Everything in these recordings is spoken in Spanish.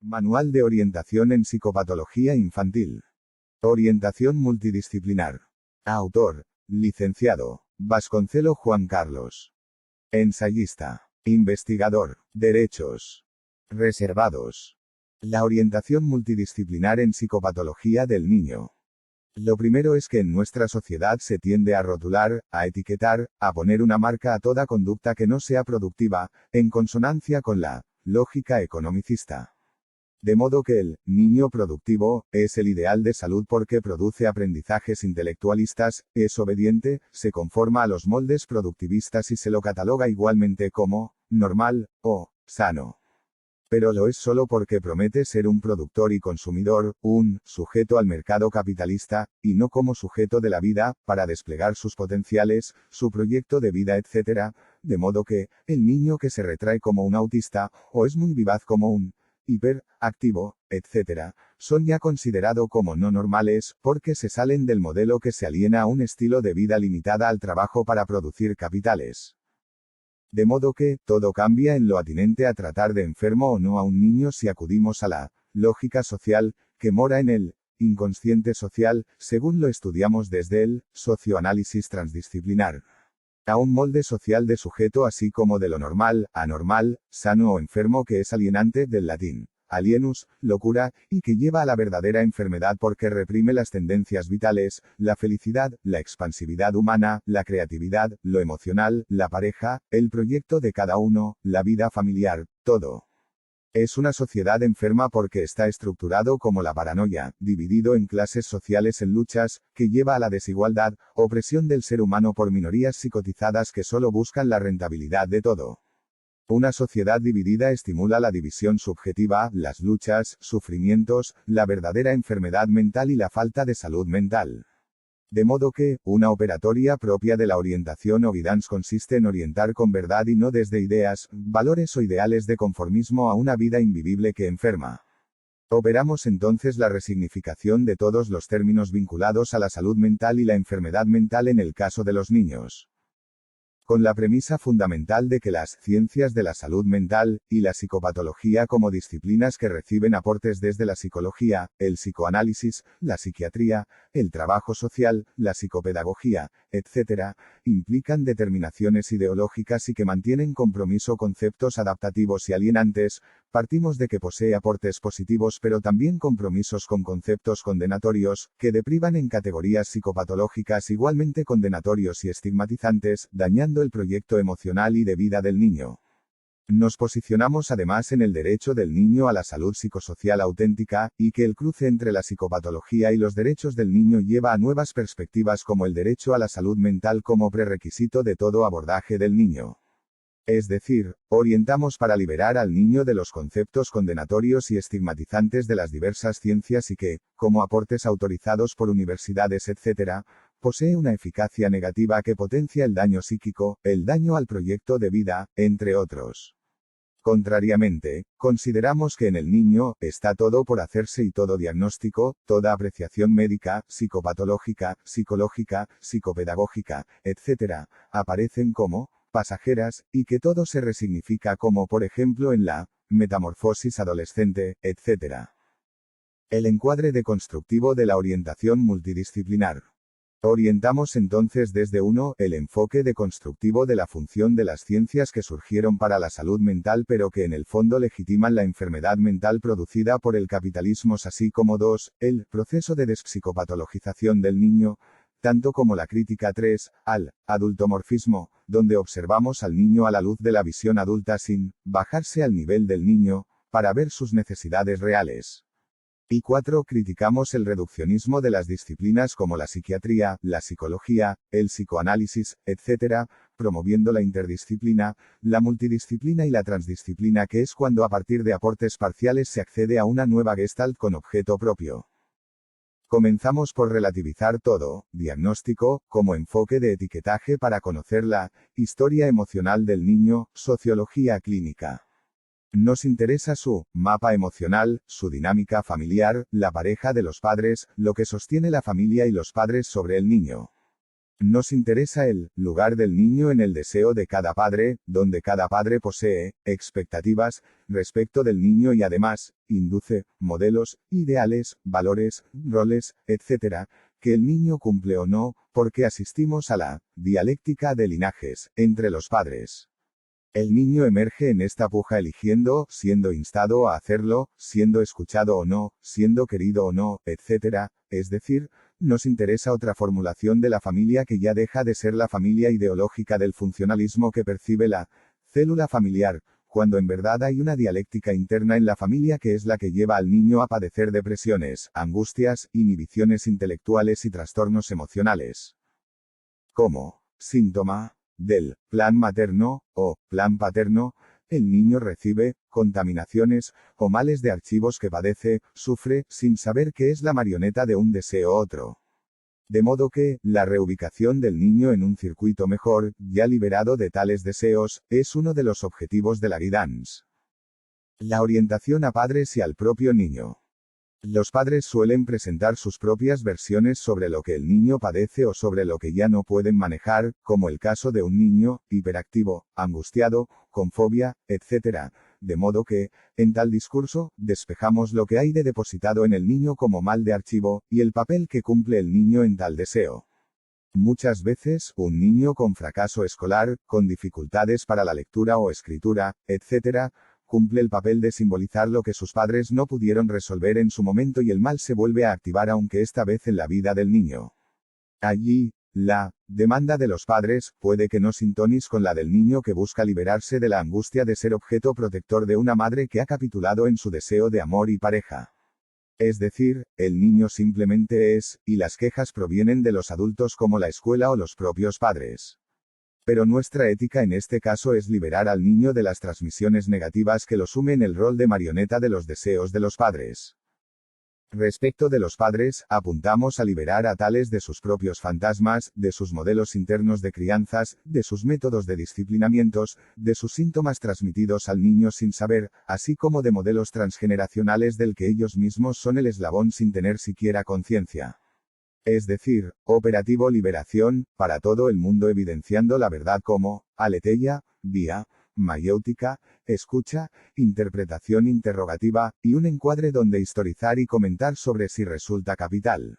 Manual de orientación en psicopatología infantil. Orientación multidisciplinar. Autor: Licenciado Vasconcelo Juan Carlos. Ensayista. Investigador. Derechos reservados. La orientación multidisciplinar en psicopatología del niño. Lo primero es que en nuestra sociedad se tiende a rotular, a etiquetar, a poner una marca a toda conducta que no sea productiva, en consonancia con la lógica economicista. De modo que el niño productivo es el ideal de salud porque produce aprendizajes intelectualistas, es obediente, se conforma a los moldes productivistas y se lo cataloga igualmente como normal o sano. Pero lo es solo porque promete ser un productor y consumidor, un sujeto al mercado capitalista, y no como sujeto de la vida, para desplegar sus potenciales, su proyecto de vida, etc. De modo que, el niño que se retrae como un autista, o es muy vivaz como un hiperactivo, etc., son ya considerados como no normales, porque se salen del modelo que se aliena a un estilo de vida limitada al trabajo para producir capitales. De modo que, todo cambia en lo atinente a tratar de enfermo o no a un niño si acudimos a la lógica social, que mora en el inconsciente social, según lo estudiamos desde el socioanálisis transdisciplinar. A un molde social de sujeto así como de lo normal, anormal, sano o enfermo que es alienante del latín alienus, locura, y que lleva a la verdadera enfermedad porque reprime las tendencias vitales, la felicidad, la expansividad humana, la creatividad, lo emocional, la pareja, el proyecto de cada uno, la vida familiar, todo. Es una sociedad enferma porque está estructurado como la paranoia, dividido en clases sociales en luchas, que lleva a la desigualdad, opresión del ser humano por minorías psicotizadas que solo buscan la rentabilidad de todo. Una sociedad dividida estimula la división subjetiva, las luchas, sufrimientos, la verdadera enfermedad mental y la falta de salud mental. De modo que, una operatoria propia de la orientación o guidance consiste en orientar con verdad y no desde ideas, valores o ideales de conformismo a una vida invivible que enferma. Operamos entonces la resignificación de todos los términos vinculados a la salud mental y la enfermedad mental en el caso de los niños. Con la premisa fundamental de que las ciencias de la salud mental, y la psicopatología como disciplinas que reciben aportes desde la psicología, el psicoanálisis, la psiquiatría, el trabajo social, la psicopedagogía, etc., implican determinaciones ideológicas y que mantienen compromiso conceptos adaptativos y alienantes, partimos de que posee aportes positivos pero también compromisos con conceptos condenatorios, que deprivan en categorías psicopatológicas igualmente condenatorios y estigmatizantes, dañando el proyecto emocional y de vida del niño. Nos posicionamos además en el derecho del niño a la salud psicosocial auténtica, y que el cruce entre la psicopatología y los derechos del niño lleva a nuevas perspectivas como el derecho a la salud mental como prerequisito de todo abordaje del niño. Es decir, orientamos para liberar al niño de los conceptos condenatorios y estigmatizantes de las diversas ciencias y que, como aportes autorizados por universidades, etc., posee una eficacia negativa que potencia el daño psíquico, el daño al proyecto de vida, entre otros. Contrariamente, consideramos que en el niño está todo por hacerse y todo diagnóstico, toda apreciación médica, psicopatológica, psicológica, psicopedagógica, etc., aparecen como pasajeras, y que todo se resignifica como por ejemplo en la metamorfosis adolescente, etc. El encuadre deconstructivo de la orientación multidisciplinar. Orientamos entonces desde el enfoque deconstructivo de la función de las ciencias que surgieron para la salud mental pero que en el fondo legitiman la enfermedad mental producida por el capitalismo así como el proceso de despsicopatologización del niño, tanto como la crítica 3, al adultomorfismo, donde observamos al niño a la luz de la visión adulta sin bajarse al nivel del niño, para ver sus necesidades reales. Y 4. Criticamos el reduccionismo de las disciplinas como la psiquiatría, la psicología, el psicoanálisis, etc., promoviendo la interdisciplina, la multidisciplina y la transdisciplina que es cuando a partir de aportes parciales se accede a una nueva gestalt con objeto propio. Comenzamos por relativizar todo, diagnóstico, como enfoque de etiquetaje para conocer la historia emocional del niño, sociología clínica. Nos interesa su mapa emocional, su dinámica familiar, la pareja de los padres, lo que sostiene la familia y los padres sobre el niño. Nos interesa el lugar del niño en el deseo de cada padre, donde cada padre posee expectativas respecto del niño y además induce modelos, ideales, valores, roles, etc., que el niño cumple o no, porque asistimos a la dialéctica de linajes entre los padres. El niño emerge en esta puja eligiendo, siendo instado a hacerlo, siendo escuchado o no, siendo querido o no, etc., es decir, nos interesa otra formulación de la familia que ya deja de ser la familia ideológica del funcionalismo que percibe la célula familiar, cuando en verdad hay una dialéctica interna en la familia que es la que lleva al niño a padecer depresiones, angustias, inhibiciones intelectuales y trastornos emocionales. Como síntoma del plan materno, o plan paterno, el niño recibe contaminaciones o males de archivos que padece, sufre, sin saber que es la marioneta de un deseo otro. De modo que, la reubicación del niño en un circuito mejor, ya liberado de tales deseos, es uno de los objetivos de la guidance. La orientación a padres y al propio niño. Los padres suelen presentar sus propias versiones sobre lo que el niño padece o sobre lo que ya no pueden manejar, como el caso de un niño hiperactivo, angustiado, con fobia, etc. De modo que, en tal discurso, despejamos lo que hay de depositado en el niño como mal de archivo, y el papel que cumple el niño en tal deseo. Muchas veces, un niño con fracaso escolar, con dificultades para la lectura o escritura, etc., cumple el papel de simbolizar lo que sus padres no pudieron resolver en su momento y el mal se vuelve a activar aunque esta vez en la vida del niño. Allí, la demanda de los padres puede que no sintonis con la del niño que busca liberarse de la angustia de ser objeto protector de una madre que ha capitulado en su deseo de amor y pareja. Es decir, el niño simplemente es, y las quejas provienen de los adultos como la escuela o los propios padres. Pero nuestra ética en este caso es liberar al niño de las transmisiones negativas que lo sumen el rol de marioneta de los deseos de los padres. Respecto de los padres, apuntamos a liberar a tales de sus propios fantasmas, de sus modelos internos de crianzas, de sus métodos de disciplinamientos, de sus síntomas transmitidos al niño sin saber, así como de modelos transgeneracionales del que ellos mismos son el eslabón sin tener siquiera conciencia. Es decir, operativo liberación, para todo el mundo evidenciando la verdad como, aletheia, vía, mayéutica, escucha, interpretación interrogativa, y un encuadre donde historizar y comentar sobre si resulta capital.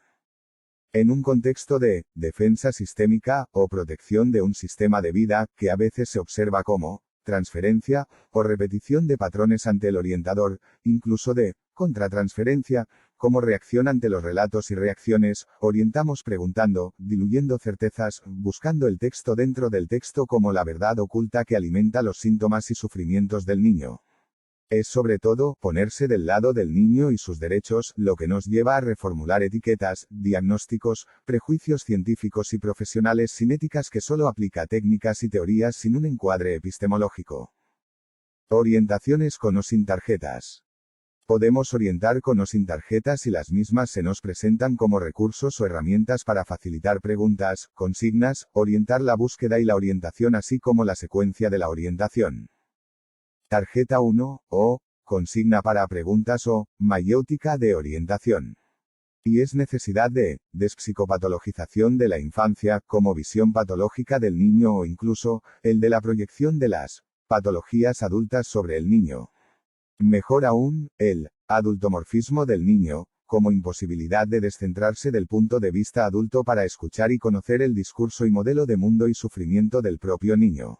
En un contexto de defensa sistémica, o protección de un sistema de vida, que a veces se observa como transferencia, o repetición de patrones ante el orientador, incluso de contratransferencia, como reacción ante los relatos y reacciones, orientamos preguntando, diluyendo certezas, buscando el texto dentro del texto como la verdad oculta que alimenta los síntomas y sufrimientos del niño. Es sobre todo, ponerse del lado del niño y sus derechos, lo que nos lleva a reformular etiquetas, diagnósticos, prejuicios científicos y profesionales sin éticas que solo aplica técnicas y teorías sin un encuadre epistemológico. Orientaciones con o sin tarjetas. Podemos orientar con o sin tarjetas y las mismas se nos presentan como recursos o herramientas para facilitar preguntas, consignas, orientar la búsqueda y la orientación así como la secuencia de la orientación. Tarjeta 1, o, consigna para preguntas o, mayéutica de orientación. Y es necesidad de, despsicopatologización de la infancia, como visión patológica del niño o incluso, el de la proyección de las patologías adultas sobre el niño. Mejor aún, el adultomorfismo del niño, como imposibilidad de descentrarse del punto de vista adulto para escuchar y conocer el discurso y modelo de mundo y sufrimiento del propio niño.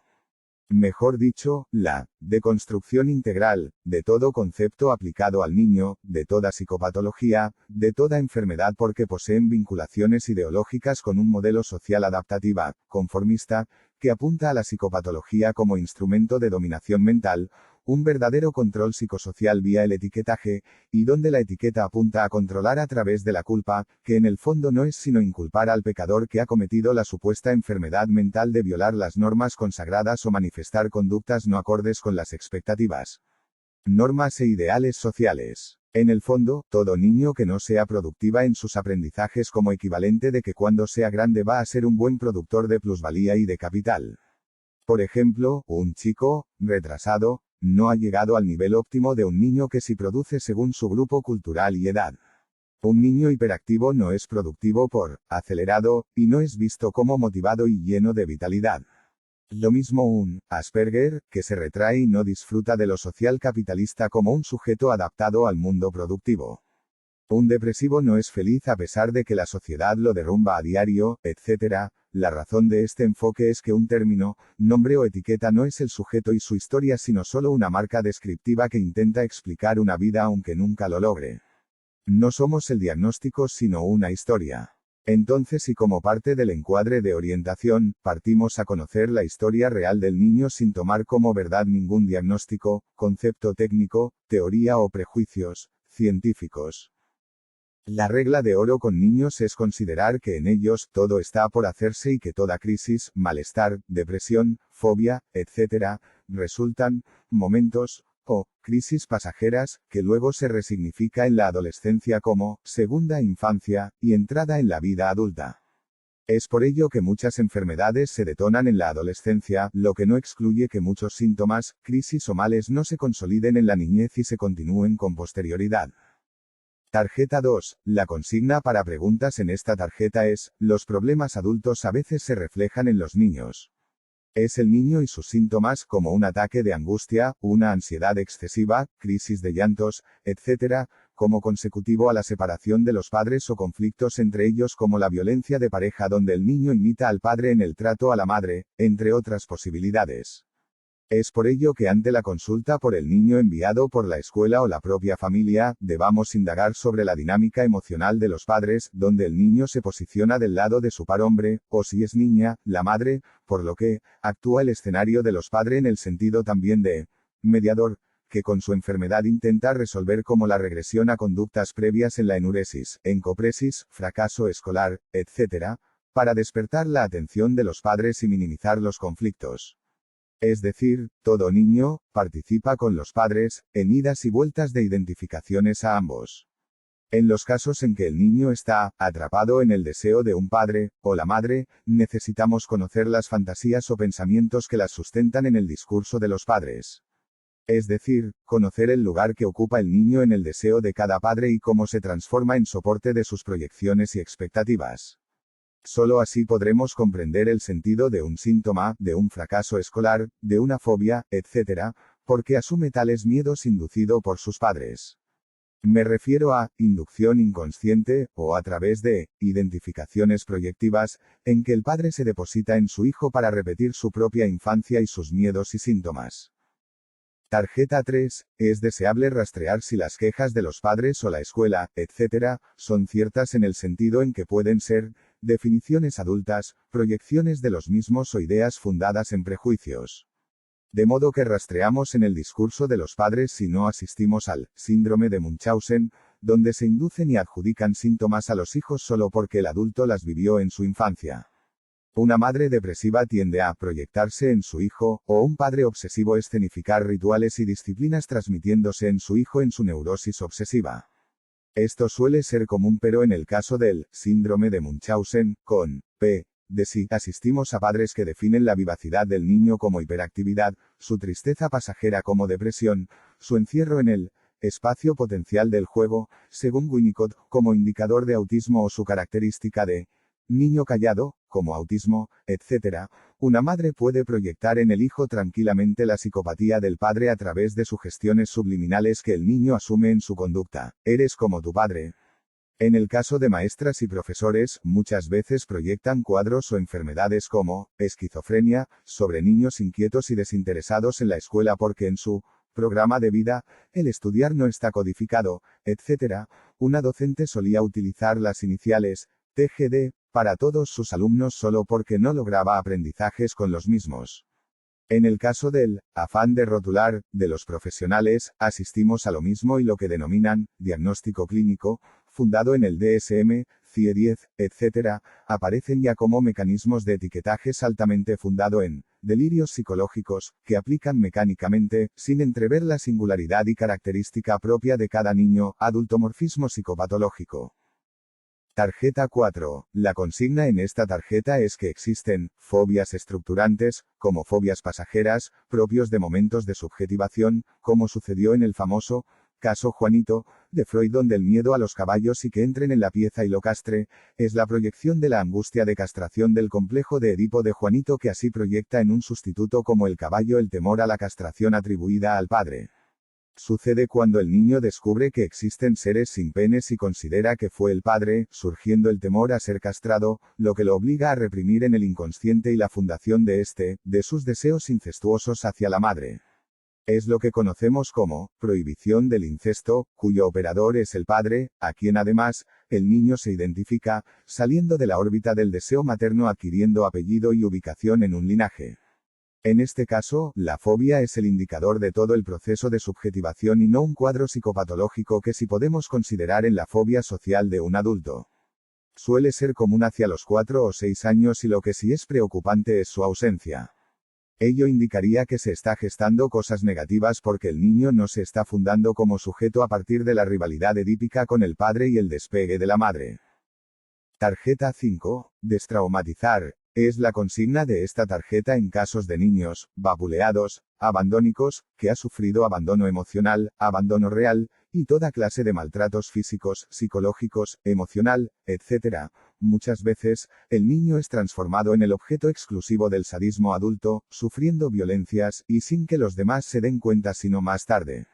Mejor dicho, la deconstrucción integral, de todo concepto aplicado al niño, de toda psicopatología, de toda enfermedad porque poseen vinculaciones ideológicas con un modelo social adaptativa, conformista, que apunta a la psicopatología como instrumento de dominación mental, un verdadero control psicosocial vía el etiquetaje, y donde la etiqueta apunta a controlar a través de la culpa, que en el fondo no es sino inculpar al pecador que ha cometido la supuesta enfermedad mental de violar las normas consagradas o manifestar conductas no acordes con las expectativas. Normas e ideales sociales. En el fondo, todo niño que no sea productiva en sus aprendizajes como equivalente de que cuando sea grande va a ser un buen productor de plusvalía y de capital. Por ejemplo, un chico, retrasado, no ha llegado al nivel óptimo de un niño que sí produce según su grupo cultural y edad. Un niño hiperactivo no es productivo por acelerado, y no es visto como motivado y lleno de vitalidad. Lo mismo un Asperger, que se retrae y no disfruta de lo social capitalista como un sujeto adaptado al mundo productivo. Un depresivo no es feliz a pesar de que la sociedad lo derrumba a diario, etc. La razón de este enfoque es que un término, nombre o etiqueta no es el sujeto y su historia sino solo una marca descriptiva que intenta explicar una vida aunque nunca lo logre. No somos el diagnóstico sino una historia. Entonces y como parte del encuadre de orientación, partimos a conocer la historia real del niño sin tomar como verdad ningún diagnóstico, concepto técnico, teoría o prejuicios científicos. La regla de oro con niños es considerar que en ellos todo está por hacerse y que toda crisis, malestar, depresión, fobia, etc., resultan momentos o crisis pasajeras, que luego se resignifica en la adolescencia como segunda infancia y entrada en la vida adulta. Es por ello que muchas enfermedades se detonan en la adolescencia, lo que no excluye que muchos síntomas, crisis o males no se consoliden en la niñez y se continúen con posterioridad. Tarjeta 2. La consigna para preguntas en esta tarjeta es, los problemas adultos a veces se reflejan en los niños. Es el niño y sus síntomas como un ataque de angustia, una ansiedad excesiva, crisis de llantos, etc., como consecutivo a la separación de los padres o conflictos entre ellos como la violencia de pareja donde el niño imita al padre en el trato a la madre, entre otras posibilidades. Es por ello que ante la consulta por el niño enviado por la escuela o la propia familia, debamos indagar sobre la dinámica emocional de los padres, donde el niño se posiciona del lado de su par hombre, o si es niña, la madre, por lo que, actúa el escenario de los padres en el sentido también de mediador, que con su enfermedad intenta resolver como la regresión a conductas previas en la enuresis, encopresis, fracaso escolar, etc., para despertar la atención de los padres y minimizar los conflictos. Es decir, todo niño participa con los padres en idas y vueltas de identificaciones a ambos. En los casos en que el niño está atrapado en el deseo de un padre o la madre, necesitamos conocer las fantasías o pensamientos que las sustentan en el discurso de los padres. Es decir, conocer el lugar que ocupa el niño en el deseo de cada padre y cómo se transforma en soporte de sus proyecciones y expectativas. Solo así podremos comprender el sentido de un síntoma, de un fracaso escolar, de una fobia, etc., porque asume tales miedos inducido por sus padres. Me refiero a inducción inconsciente, o a través de identificaciones proyectivas, en que el padre se deposita en su hijo para repetir su propia infancia y sus miedos y síntomas. Tarjeta 3. Es deseable rastrear si las quejas de los padres o la escuela, etc., son ciertas en el sentido en que pueden ser definiciones adultas, proyecciones de los mismos o ideas fundadas en prejuicios. De modo que rastreamos en el discurso de los padres si no asistimos al síndrome de Munchausen, donde se inducen y adjudican síntomas a los hijos solo porque el adulto las vivió en su infancia. Una madre depresiva tiende a proyectarse en su hijo, o un padre obsesivo escenificar rituales y disciplinas transmitiéndose en su hijo en su neurosis obsesiva. Esto suele ser común pero en el caso del síndrome de Munchausen, con P. de si asistimos a padres que definen la vivacidad del niño como hiperactividad, su tristeza pasajera como depresión, su encierro en el espacio potencial del juego, según Winnicott, como indicador de autismo o su característica de niño callado, como autismo, etc., una madre puede proyectar en el hijo tranquilamente la psicopatía del padre a través de sugestiones subliminales que el niño asume en su conducta. Eres como tu padre. En el caso de maestras y profesores, muchas veces proyectan cuadros o enfermedades como esquizofrenia sobre niños inquietos y desinteresados en la escuela porque en su programa de vida, el estudiar no está codificado, etc. Una docente solía utilizar las iniciales TGD para todos sus alumnos solo porque no lograba aprendizajes con los mismos. En el caso del afán de rotular de los profesionales, asistimos a lo mismo y lo que denominan diagnóstico clínico, fundado en el DSM, CIE-10, etc., aparecen ya como mecanismos de etiquetajes altamente fundado en delirios psicológicos, que aplican mecánicamente, sin entrever la singularidad y característica propia de cada niño, adultomorfismo psicopatológico. Tarjeta 4. La consigna en esta tarjeta es que existen fobias estructurantes, como fobias pasajeras, propios de momentos de subjetivación, como sucedió en el famoso caso Juanito, de Freud, donde el miedo a los caballos y que entren en la pieza y lo castre, es la proyección de la angustia de castración del complejo de Edipo de Juanito, que así proyecta en un sustituto como el caballo el temor a la castración atribuida al padre. Sucede cuando el niño descubre que existen seres sin penes y considera que fue el padre, surgiendo el temor a ser castrado, lo que lo obliga a reprimir en el inconsciente y la fundación de sus deseos incestuosos hacia la madre. Es lo que conocemos como prohibición del incesto, cuyo operador es el padre, a quien además, el niño se identifica, saliendo de la órbita del deseo materno, adquiriendo apellido y ubicación en un linaje. En este caso, la fobia es el indicador de todo el proceso de subjetivación y no un cuadro psicopatológico que sí podemos considerar en la fobia social de un adulto. Suele ser común hacia los 4 o 6 años y lo que sí es preocupante es su ausencia. Ello indicaría que se está gestando cosas negativas porque el niño no se está fundando como sujeto a partir de la rivalidad edípica con el padre y el despegue de la madre. Tarjeta 5. Destraumatizar. Es la consigna de esta tarjeta en casos de niños, vapuleados, abandónicos, que ha sufrido abandono emocional, abandono real, y toda clase de maltratos físicos, psicológicos, emocional, etc. Muchas veces, el niño es transformado en el objeto exclusivo del sadismo adulto, sufriendo violencias, y sin que los demás se den cuenta sino más tarde.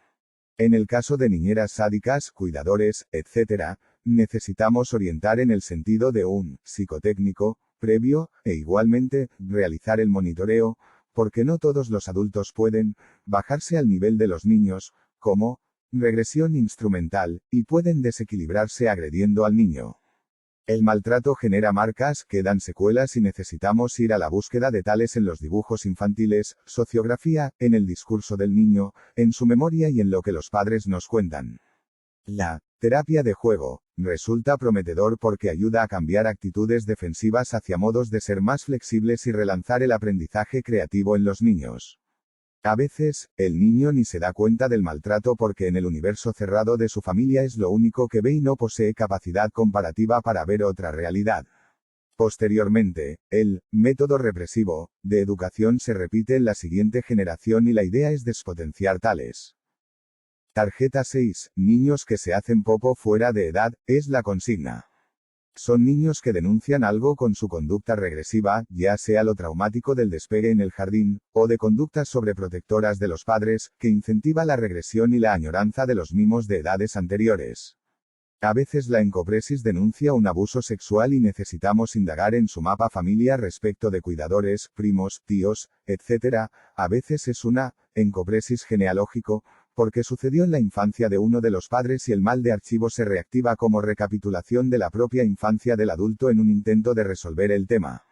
En el caso de niñeras sádicas, cuidadores, etc., necesitamos orientar en el sentido de un psicotécnico previo, e igualmente, realizar el monitoreo, porque no todos los adultos pueden bajarse al nivel de los niños, como regresión instrumental, y pueden desequilibrarse agrediendo al niño. El maltrato genera marcas, quedan secuelas y necesitamos ir a la búsqueda de tales en los dibujos infantiles, sociografía, en el discurso del niño, en su memoria y en lo que los padres nos cuentan. La terapia de juego resulta prometedor porque ayuda a cambiar actitudes defensivas hacia modos de ser más flexibles y relanzar el aprendizaje creativo en los niños. A veces, el niño ni se da cuenta del maltrato porque en el universo cerrado de su familia es lo único que ve y no posee capacidad comparativa para ver otra realidad. Posteriormente, el método represivo de educación se repite en la siguiente generación y la idea es despotenciar tales. Tarjeta 6. Niños que se hacen popo fuera de edad, es la consigna. Son niños que denuncian algo con su conducta regresiva, ya sea lo traumático del despegue en el jardín, o de conductas sobreprotectoras de los padres, que incentiva la regresión y la añoranza de los mimos de edades anteriores. A veces la encopresis denuncia un abuso sexual y necesitamos indagar en su mapa familiar respecto de cuidadores, primos, tíos, etc. A veces es una encopresis genealógico, porque sucedió en la infancia de uno de los padres y el mal de archivo se reactiva como recapitulación de la propia infancia del adulto en un intento de resolver el tema.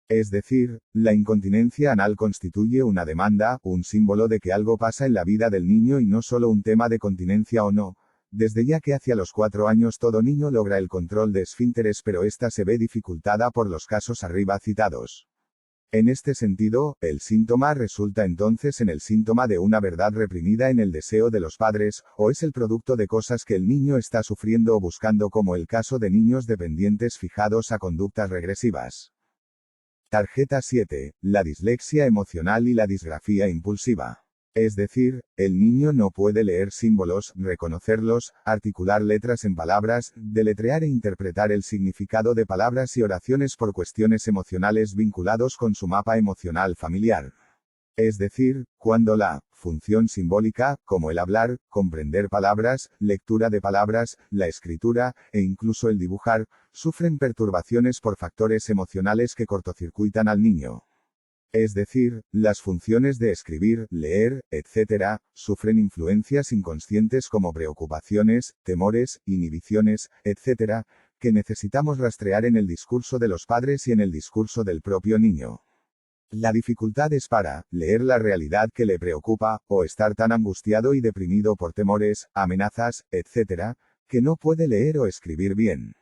Es decir, la incontinencia anal constituye una demanda, un símbolo de que algo pasa en la vida del niño y no solo un tema de continencia o no, desde ya que hacia los 4 años todo niño logra el control de esfínteres pero esta se ve dificultada por los casos arriba citados. En este sentido, el síntoma resulta entonces en el síntoma de una verdad reprimida en el deseo de los padres, o es el producto de cosas que el niño está sufriendo o buscando como el caso de niños dependientes fijados a conductas regresivas. Tarjeta 7. La dislexia emocional y la disgrafía impulsiva. Es decir, el niño no puede leer símbolos, reconocerlos, articular letras en palabras, deletrear e interpretar el significado de palabras y oraciones por cuestiones emocionales vinculados con su mapa emocional familiar. Es decir, cuando la función simbólica, como el hablar, comprender palabras, lectura de palabras, la escritura, e incluso el dibujar, sufren perturbaciones por factores emocionales que cortocircuitan al niño. Es decir, las funciones de escribir, leer, etc., sufren influencias inconscientes como preocupaciones, temores, inhibiciones, etc., que necesitamos rastrear en el discurso de los padres y en el discurso del propio niño. La dificultad es para leer la realidad que le preocupa, o estar tan angustiado y deprimido por temores, amenazas, etc., que no puede leer o escribir bien.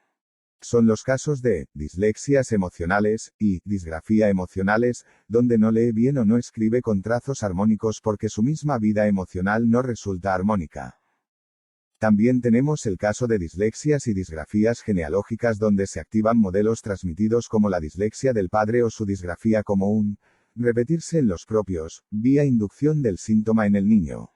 Son los casos de dislexias emocionales y disgrafía emocionales, donde no lee bien o no escribe con trazos armónicos porque su misma vida emocional no resulta armónica. También tenemos el caso de dislexias y disgrafías genealógicas donde se activan modelos transmitidos como la dislexia del padre o su disgrafía como un repetirse en los propios, vía inducción del síntoma en el niño.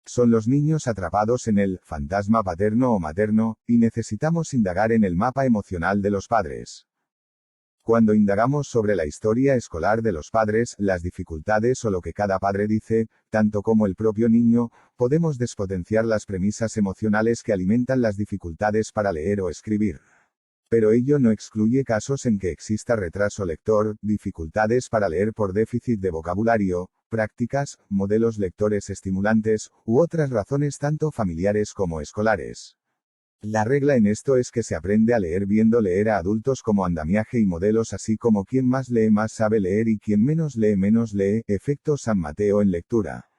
Son los niños atrapados en el fantasma paterno o materno, y necesitamos indagar en el mapa emocional de los padres. Cuando indagamos sobre la historia escolar de los padres, las dificultades o lo que cada padre dice, tanto como el propio niño, podemos despotenciar las premisas emocionales que alimentan las dificultades para leer o escribir. Pero ello no excluye casos en que exista retraso lector, dificultades para leer por déficit de vocabulario, prácticas, modelos lectores estimulantes, u otras razones tanto familiares como escolares. La regla en esto es que se aprende a leer viendo leer a adultos como andamiaje y modelos, así como quien más lee más sabe leer y quien menos lee menos lee. Efecto San Mateo en lectura.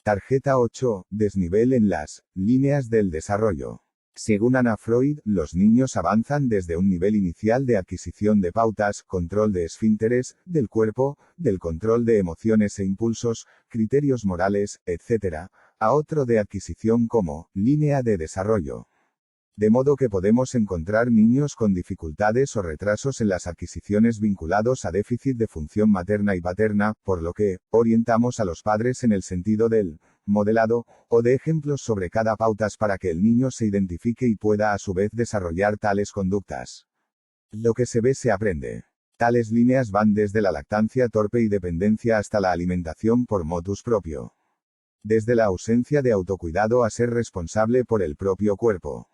Tarjeta 8. Desnivel en las líneas del desarrollo. Según Anna Freud, los niños avanzan desde un nivel inicial de adquisición de pautas, control de esfínteres, del cuerpo, del control de emociones e impulsos, criterios morales, etc., a otro de adquisición como línea de desarrollo. De modo que podemos encontrar niños con dificultades o retrasos en las adquisiciones vinculados a déficit de función materna y paterna, por lo que orientamos a los padres en el sentido del modelado, o de ejemplos sobre cada pautas para que el niño se identifique y pueda a su vez desarrollar tales conductas. Lo que se ve se aprende. Tales líneas van desde la lactancia torpe y dependencia hasta la alimentación por motus propio. Desde la ausencia de autocuidado a ser responsable por el propio cuerpo.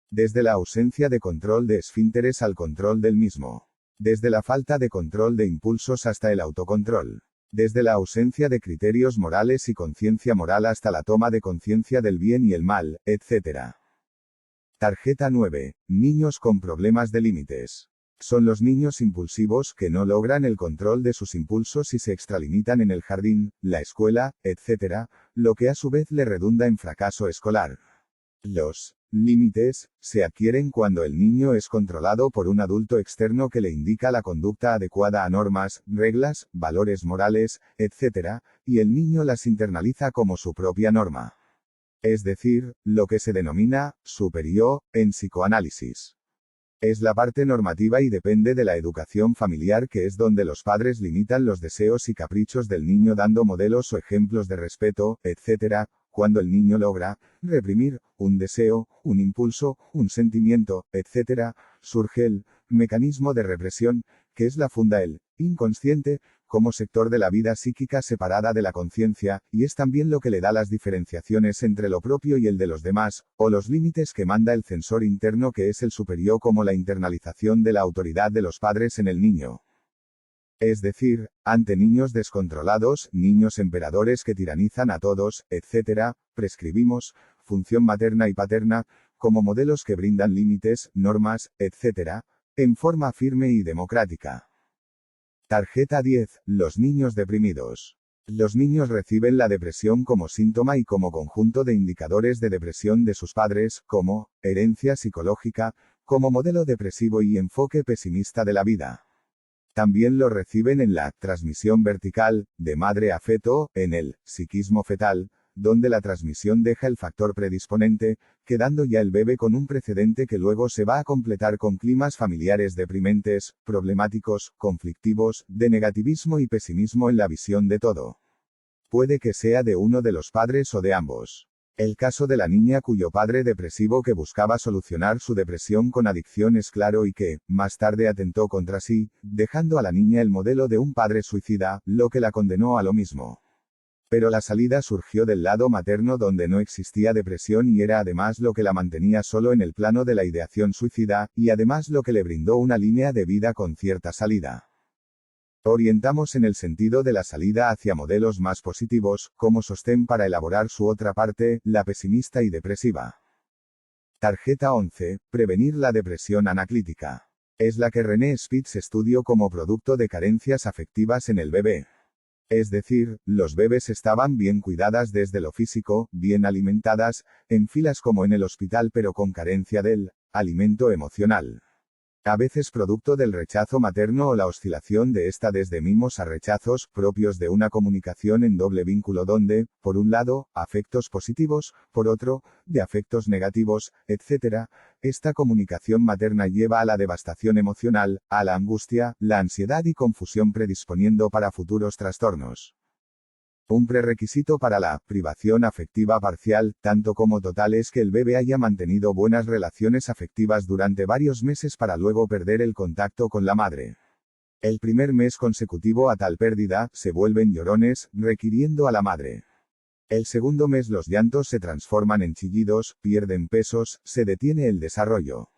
Desde la ausencia de control de esfínteres al control del mismo. Desde la falta de control de impulsos hasta el autocontrol. Desde la ausencia de criterios morales y conciencia moral hasta la toma de conciencia del bien y el mal, etc. Tarjeta 9. Niños con problemas de límites. Son los niños impulsivos que no logran el control de sus impulsos y se extralimitan en el jardín, la escuela, etc., lo que a su vez le redunda en fracaso escolar. Los límites se adquieren cuando el niño es controlado por un adulto externo que le indica la conducta adecuada a normas, reglas, valores morales, etc., y el niño las internaliza como su propia norma. Es decir, lo que se denomina superior en psicoanálisis. Es la parte normativa y depende de la educación familiar, que es donde los padres limitan los deseos y caprichos del niño dando modelos o ejemplos de respeto, etc. Cuando el niño logra reprimir un deseo, un impulso, un sentimiento, etc., surge el mecanismo de represión, que es la funda el inconsciente, como sector de la vida psíquica separada de la conciencia, y es también lo que le da las diferenciaciones entre lo propio y el de los demás, o los límites que manda el censor interno, que es el superior, como la internalización de la autoridad de los padres en el niño. Es decir, ante niños descontrolados, niños emperadores que tiranizan a todos, etc., prescribimos función materna y paterna, como modelos que brindan límites, normas, etc., en forma firme y democrática. Tarjeta 10. Los niños deprimidos. Los niños reciben la depresión como síntoma y como conjunto de indicadores de depresión de sus padres, como herencia psicológica, como modelo depresivo y enfoque pesimista de la vida. También lo reciben en la transmisión vertical, de madre a feto, en el psiquismo fetal, donde la transmisión deja el factor predisponente, quedando ya el bebé con un precedente que luego se va a completar con climas familiares deprimentes, problemáticos, conflictivos, de negativismo y pesimismo en la visión de todo. Puede que sea de uno de los padres o de ambos. El caso de la niña cuyo padre depresivo que buscaba solucionar su depresión con adicción es claro y que, más tarde atentó contra sí, dejando a la niña el modelo de un padre suicida, lo que la condenó a lo mismo. Pero la salida surgió del lado materno, donde no existía depresión y era además lo que la mantenía solo en el plano de la ideación suicida, y además lo que le brindó una línea de vida con cierta salida. Orientamos en el sentido de la salida hacia modelos más positivos, como sostén para elaborar su otra parte, la pesimista y depresiva. Tarjeta 11. Prevenir la depresión anaclítica. Es la que René Spitz estudió como producto de carencias afectivas en el bebé. Es decir, los bebés estaban bien cuidadas desde lo físico, bien alimentadas, en filas como en el hospital, pero con carencia del alimento emocional. A veces producto del rechazo materno o la oscilación de esta desde mimos a rechazos, propios de una comunicación en doble vínculo donde, por un lado, afectos positivos, por otro, de afectos negativos, etc. Esta comunicación materna lleva a la devastación emocional, a la angustia, la ansiedad y confusión, predisponiendo para futuros trastornos. Un prerequisito para la privación afectiva parcial, tanto como total, es que el bebé haya mantenido buenas relaciones afectivas durante varios meses para luego perder el contacto con la madre. El primer mes consecutivo a tal pérdida, se vuelven llorones, requiriendo a la madre. El segundo mes los llantos se transforman en chillidos, pierden pesos, se detiene el desarrollo.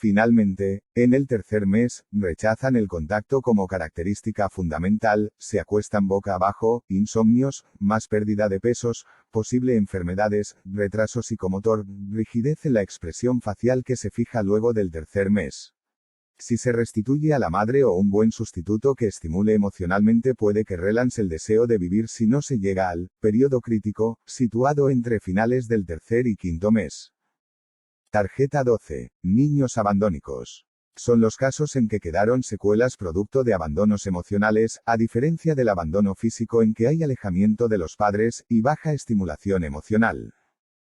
Finalmente, en el tercer mes, rechazan el contacto como característica fundamental, se acuestan boca abajo, insomnios, más pérdida de pesos, posible enfermedades, retraso psicomotor, rigidez en la expresión facial que se fija luego del tercer mes. Si se restituye a la madre o un buen sustituto que estimule emocionalmente, puede que relance el deseo de vivir si no se llega al periodo crítico, situado entre finales del tercer y quinto mes. Tarjeta 12. Niños abandónicos. Son los casos en que quedaron secuelas producto de abandonos emocionales, a diferencia del abandono físico en que hay alejamiento de los padres y baja estimulación emocional.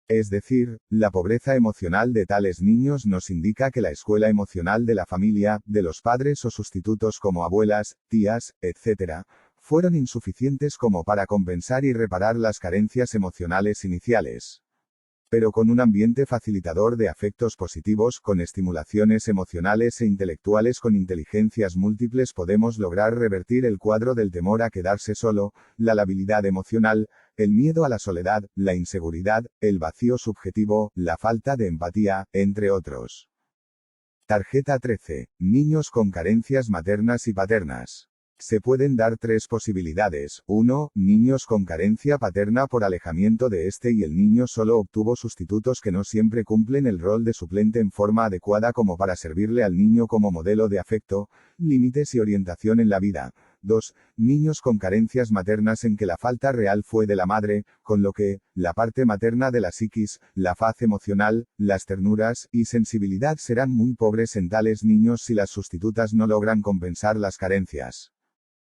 Es decir, la pobreza emocional de tales niños nos indica que la escuela emocional de la familia, de los padres o sustitutos como abuelas, tías, etc., fueron insuficientes como para compensar y reparar las carencias emocionales iniciales. Pero con un ambiente facilitador de afectos positivos, con estimulaciones emocionales e intelectuales con inteligencias múltiples, podemos lograr revertir el cuadro del temor a quedarse solo, la labilidad emocional, el miedo a la soledad, la inseguridad, el vacío subjetivo, la falta de empatía, entre otros. Tarjeta 13. Niños con carencias maternas y paternas. Se pueden dar tres posibilidades. 1. Niños con carencia paterna por alejamiento de este y el niño solo obtuvo sustitutos que no siempre cumplen el rol de suplente en forma adecuada como para servirle al niño como modelo de afecto, límites y orientación en la vida. 2. Niños con carencias maternas en que la falta real fue de la madre, con lo que, la parte materna de la psiquis, la faz emocional, las ternuras y sensibilidad serán muy pobres en tales niños si las sustitutas no logran compensar las carencias.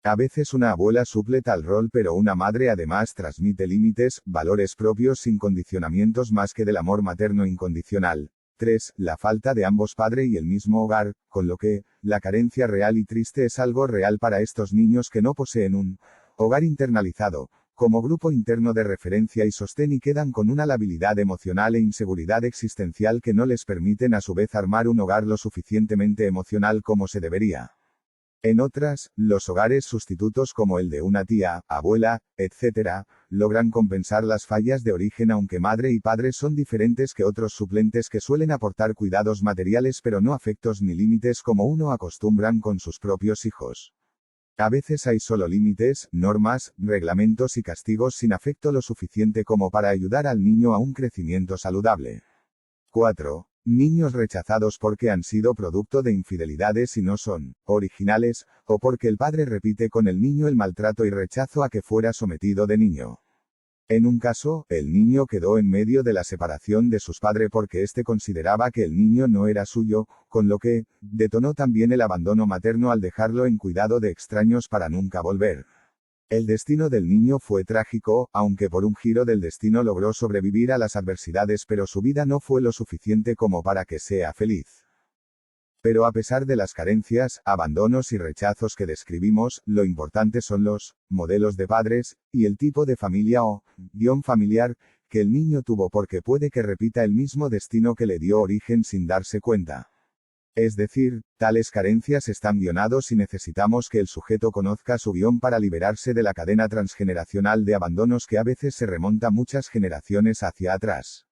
A veces una abuela suple tal rol, pero una madre además transmite límites, valores propios sin condicionamientos más que del amor materno incondicional. 3. La falta de ambos padre y el mismo hogar, con lo que, la carencia real y triste es algo real para estos niños que no poseen un hogar internalizado, como grupo interno de referencia y sostén y quedan con una labilidad emocional e inseguridad existencial que no les permiten a su vez armar un hogar lo suficientemente emocional como se debería. En otras, los hogares sustitutos como el de una tía, abuela, etc., logran compensar las fallas de origen aunque madre y padre son diferentes que otros suplentes que suelen aportar cuidados materiales pero no afectos ni límites como uno acostumbran con sus propios hijos. A veces hay solo límites, normas, reglamentos y castigos sin afecto lo suficiente como para ayudar al niño a un crecimiento saludable. 4. Niños rechazados porque han sido producto de infidelidades y no son originales, o porque el padre repite con el niño el maltrato y rechazo a que fuera sometido de niño. En un caso, el niño quedó en medio de la separación de sus padres porque éste consideraba que el niño no era suyo, con lo que detonó también el abandono materno al dejarlo en cuidado de extraños para nunca volver. El destino del niño fue trágico, aunque por un giro del destino logró sobrevivir a las adversidades, pero su vida no fue lo suficiente como para que sea feliz. Pero a pesar de las carencias, abandonos y rechazos que describimos, lo importante son los modelos de padres, y el tipo de familia o guión familiar, que el niño tuvo porque puede que repita el mismo destino que le dio origen sin darse cuenta. Es decir, tales carencias están guionados y necesitamos que el sujeto conozca su guión para liberarse de la cadena transgeneracional de abandonos que a veces se remonta muchas generaciones hacia atrás.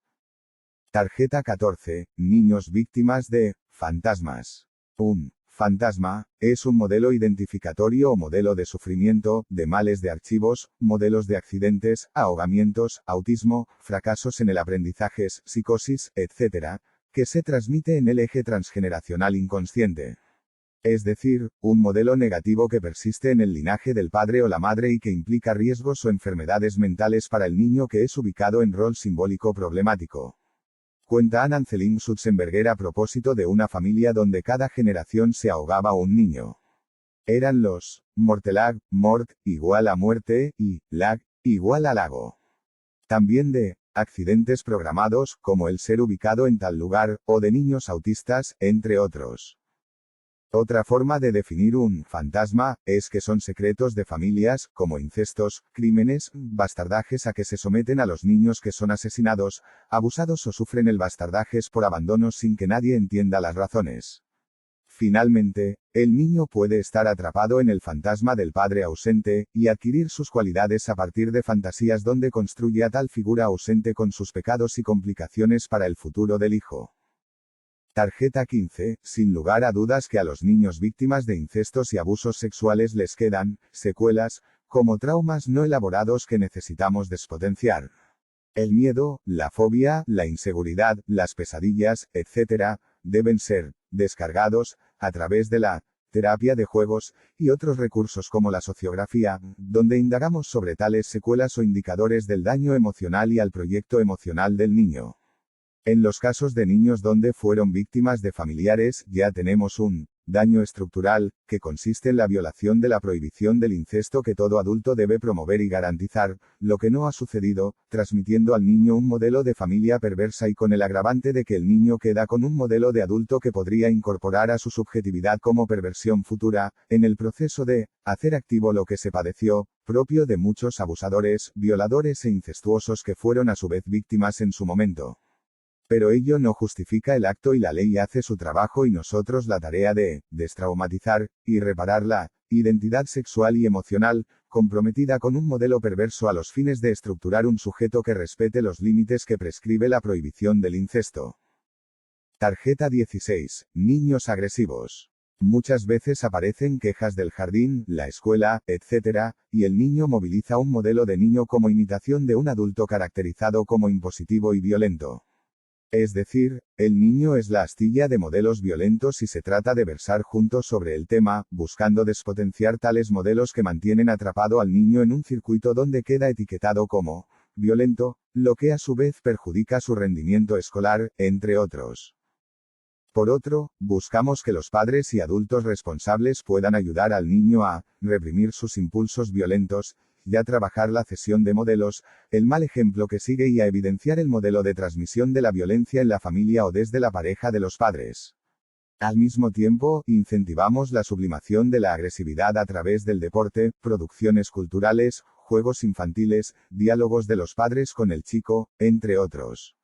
Tarjeta 14. Niños víctimas de fantasmas. Un fantasma es un modelo identificatorio o modelo de sufrimiento, de males de archivos, modelos de accidentes, ahogamientos, autismo, fracasos en el aprendizaje, psicosis, etc., que se transmite en el eje transgeneracional inconsciente. Es decir, un modelo negativo que persiste en el linaje del padre o la madre y que implica riesgos o enfermedades mentales para el niño que es ubicado en rol simbólico problemático. Cuenta Ann Ancelin Schutzenberger a propósito de una familia donde cada generación se ahogaba un niño. Eran los mortelag, mort, igual a muerte, y lag, igual a lago. También de accidentes programados, como el ser ubicado en tal lugar, o de niños autistas, entre otros. Otra forma de definir un fantasma es que son secretos de familias, como incestos, crímenes, bastardajes a que se someten a los niños que son asesinados, abusados o sufren el bastardajes por abandono sin que nadie entienda las razones. Finalmente, el niño puede estar atrapado en el fantasma del padre ausente, y adquirir sus cualidades a partir de fantasías donde construye a tal figura ausente con sus pecados y complicaciones para el futuro del hijo. Tarjeta 15. Sin lugar a dudas que a los niños víctimas de incestos y abusos sexuales les quedan secuelas, como traumas no elaborados que necesitamos despotenciar. El miedo, la fobia, la inseguridad, las pesadillas, etc., deben ser descargados a través de la terapia de juegos y otros recursos como la sociografía, donde indagamos sobre tales secuelas o indicadores del daño emocional y al proyecto emocional del niño. En los casos de niños donde fueron víctimas de familiares, ya tenemos un daño estructural, que consiste en la violación de la prohibición del incesto que todo adulto debe promover y garantizar, lo que no ha sucedido, transmitiendo al niño un modelo de familia perversa y con el agravante de que el niño queda con un modelo de adulto que podría incorporar a su subjetividad como perversión futura, en el proceso de hacer activo lo que se padeció, propio de muchos abusadores, violadores e incestuosos que fueron a su vez víctimas en su momento. Pero ello no justifica el acto y la ley hace su trabajo y nosotros la tarea de destraumatizar y reparar la identidad sexual y emocional, comprometida con un modelo perverso a los fines de estructurar un sujeto que respete los límites que prescribe la prohibición del incesto. Tarjeta 16. Niños agresivos. Muchas veces aparecen quejas del jardín, la escuela, etc., y el niño moviliza un modelo de niño como imitación de un adulto caracterizado como impositivo y violento. Es decir, el niño es la astilla de modelos violentos y se trata de versar juntos sobre el tema, buscando despotenciar tales modelos que mantienen atrapado al niño en un circuito donde queda etiquetado como violento, lo que a su vez perjudica su rendimiento escolar, entre otros. Por otro, buscamos que los padres y adultos responsables puedan ayudar al niño a reprimir sus impulsos violentos, y a trabajar la cesión de modelos, el mal ejemplo que sigue y a evidenciar el modelo de transmisión de la violencia en la familia o desde la pareja de los padres. Al mismo tiempo, incentivamos la sublimación de la agresividad a través del deporte, producciones culturales, juegos infantiles, diálogos de los padres con el chico, entre otros.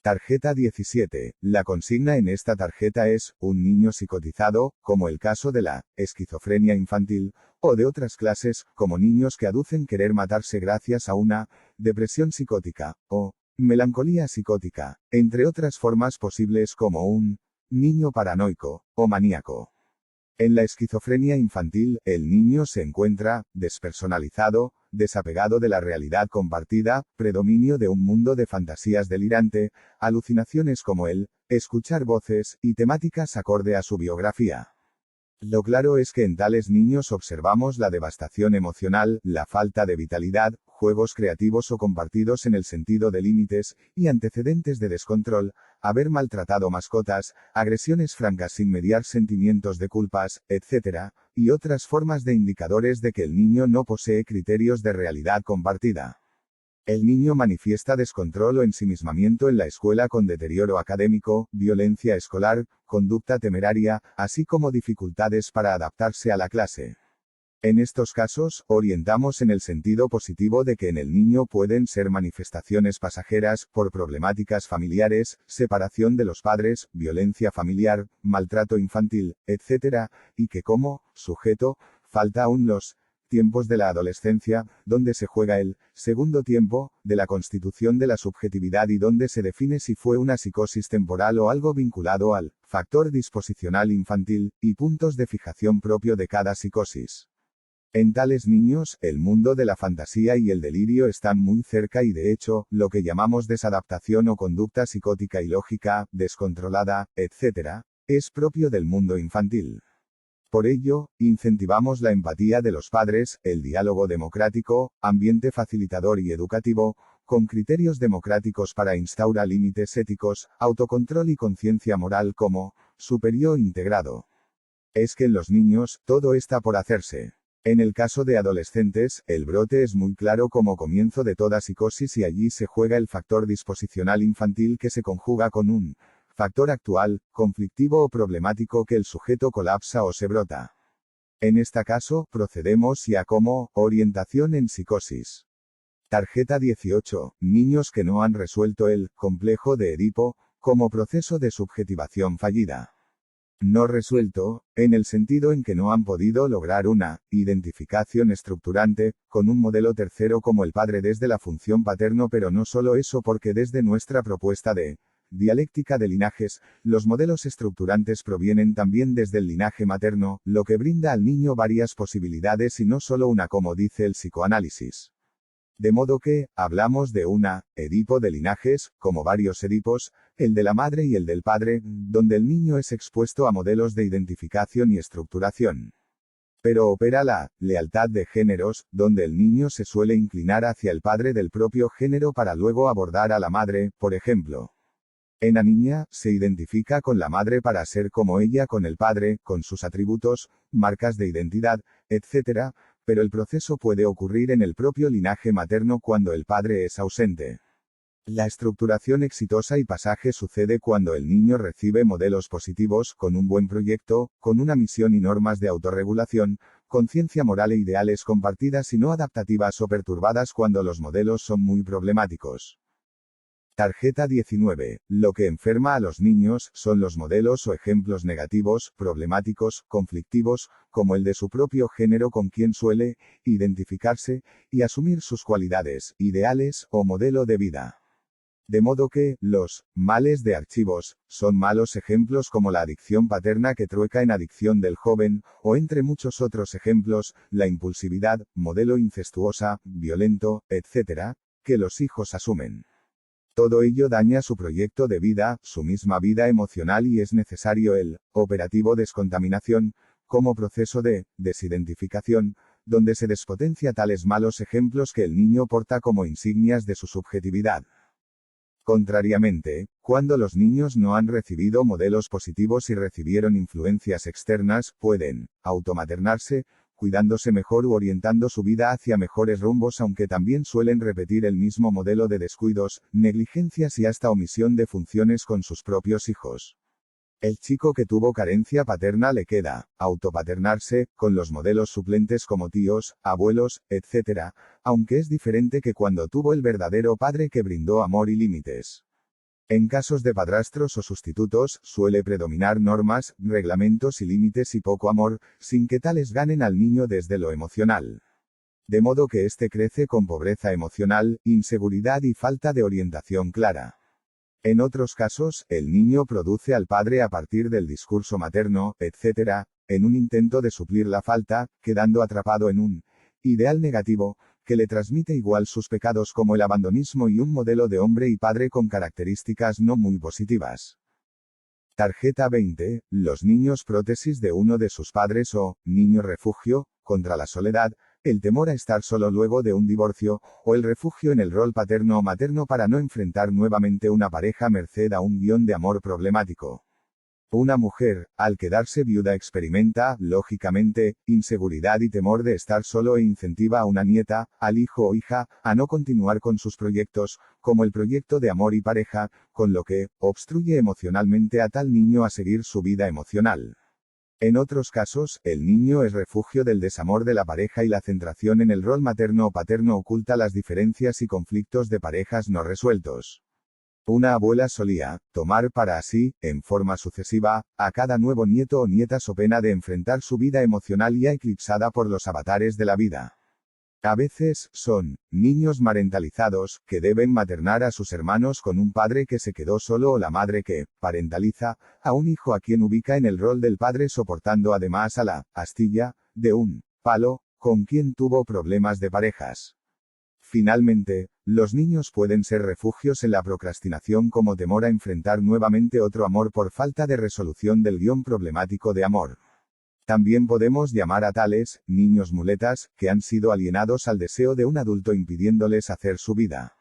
Tarjeta 17. La consigna en esta tarjeta es, un niño psicotizado, como el caso de la esquizofrenia infantil, o de otras clases, como niños que aducen querer matarse gracias a una depresión psicótica, o melancolía psicótica, entre otras formas posibles como un niño paranoico, o maníaco. En la esquizofrenia infantil, el niño se encuentra despersonalizado, desapegado de la realidad compartida, predominio de un mundo de fantasías delirante, alucinaciones como el escuchar voces, y temáticas acorde a su biografía. Lo claro es que en tales niños observamos la devastación emocional, la falta de vitalidad, juegos creativos o compartidos en el sentido de límites, y antecedentes de descontrol, haber maltratado mascotas, agresiones francas sin mediar sentimientos de culpas, etc., y otras formas de indicadores de que el niño no posee criterios de realidad compartida. El niño manifiesta descontrol o ensimismamiento en la escuela con deterioro académico, violencia escolar, conducta temeraria, así como dificultades para adaptarse a la clase. En estos casos, orientamos en el sentido positivo de que en el niño pueden ser manifestaciones pasajeras, por problemáticas familiares, separación de los padres, violencia familiar, maltrato infantil, etc., y que como sujeto, falta aún los tiempos de la adolescencia, donde se juega el segundo tiempo de la constitución de la subjetividad y donde se define si fue una psicosis temporal o algo vinculado al factor disposicional infantil, y puntos de fijación propio de cada psicosis. En tales niños, el mundo de la fantasía y el delirio están muy cerca y de hecho, lo que llamamos desadaptación o conducta psicótica y lógica, descontrolada, etc., es propio del mundo infantil. Por ello, incentivamos la empatía de los padres, el diálogo democrático, ambiente facilitador y educativo, con criterios democráticos para instaurar límites éticos, autocontrol y conciencia moral como superior integrado. Es que en los niños, todo está por hacerse. En el caso de adolescentes, el brote es muy claro como comienzo de toda psicosis y allí se juega el factor disposicional infantil que se conjuga con un factor actual, conflictivo o problemático que el sujeto colapsa o se brota. En este caso, procedemos ya como orientación en psicosis. Tarjeta 18. Niños que no han resuelto el complejo de Edipo, como proceso de subjetivación fallida. No resuelto, en el sentido en que no han podido lograr una identificación estructurante con un modelo tercero como el padre desde la función paterno, pero no solo eso, porque desde nuestra propuesta de dialéctica de linajes, los modelos estructurantes provienen también desde el linaje materno, lo que brinda al niño varias posibilidades y no solo una, como dice el psicoanálisis. De modo que, hablamos de una Edipo de linajes, como varios Edipos, el de la madre y el del padre, donde el niño es expuesto a modelos de identificación y estructuración. Pero opera la lealtad de géneros, donde el niño se suele inclinar hacia el padre del propio género para luego abordar a la madre, por ejemplo. En la niña, se identifica con la madre para ser como ella con el padre, con sus atributos, marcas de identidad, etc., pero el proceso puede ocurrir en el propio linaje materno cuando el padre es ausente. La estructuración exitosa y pasaje sucede cuando el niño recibe modelos positivos, con un buen proyecto, con una misión y normas de autorregulación, conciencia moral e ideales compartidas y no adaptativas o perturbadas cuando los modelos son muy problemáticos. Tarjeta 19. Lo que enferma a los niños son los modelos o ejemplos negativos, problemáticos, conflictivos, como el de su propio género con quien suele identificarse y asumir sus cualidades, ideales o modelo de vida. De modo que, los males de archivos son malos ejemplos como la adicción paterna que trueca en adicción del joven, o entre muchos otros ejemplos, la impulsividad, modelo incestuosa, violento, etc., que los hijos asumen. Todo ello daña su proyecto de vida, su misma vida emocional, y es necesario el operativo descontaminación, como proceso de desidentificación, donde se despotencia tales malos ejemplos que el niño porta como insignias de su subjetividad. Contrariamente, cuando los niños no han recibido modelos positivos y recibieron influencias externas, pueden automaternarse, cuidándose mejor u orientando su vida hacia mejores rumbos, aunque también suelen repetir el mismo modelo de descuidos, negligencias y hasta omisión de funciones con sus propios hijos. El chico que tuvo carencia paterna le queda autopaternarse, con los modelos suplentes como tíos, abuelos, etc., aunque es diferente que cuando tuvo el verdadero padre que brindó amor y límites. En casos de padrastros o sustitutos, suele predominar normas, reglamentos y límites y poco amor, sin que tales ganen al niño desde lo emocional. De modo que éste crece con pobreza emocional, inseguridad y falta de orientación clara. En otros casos, el niño produce al padre a partir del discurso materno, etc., en un intento de suplir la falta, quedando atrapado en un ideal negativo, que le transmite igual sus pecados como el abandonismo y un modelo de hombre y padre con características no muy positivas. Tarjeta 20. Los niños prótesis de uno de sus padres o niño refugio, contra la soledad, el temor a estar solo luego de un divorcio, o el refugio en el rol paterno o materno para no enfrentar nuevamente una pareja merced a un guión de amor problemático. Una mujer, al quedarse viuda, experimenta, lógicamente, inseguridad y temor de estar solo e incentiva a una nieta, al hijo o hija, a no continuar con sus proyectos, como el proyecto de amor y pareja, con lo que obstruye emocionalmente a tal niño a seguir su vida emocional. En otros casos, el niño es refugio del desamor de la pareja y la centración en el rol materno o paterno oculta las diferencias y conflictos de parejas no resueltos. Una abuela solía tomar para sí, en forma sucesiva, a cada nuevo nieto o nieta so pena de enfrentar su vida emocional ya eclipsada por los avatares de la vida. A veces, son niños marentalizados, que deben maternar a sus hermanos con un padre que se quedó solo o la madre que parentaliza a un hijo a quien ubica en el rol del padre, soportando además a la astilla de un palo, con quien tuvo problemas de parejas. Finalmente, los niños pueden ser refugios en la procrastinación como temor a enfrentar nuevamente otro amor por falta de resolución del guión problemático de amor. También podemos llamar a tales niños muletas, que han sido alienados al deseo de un adulto impidiéndoles hacer su vida.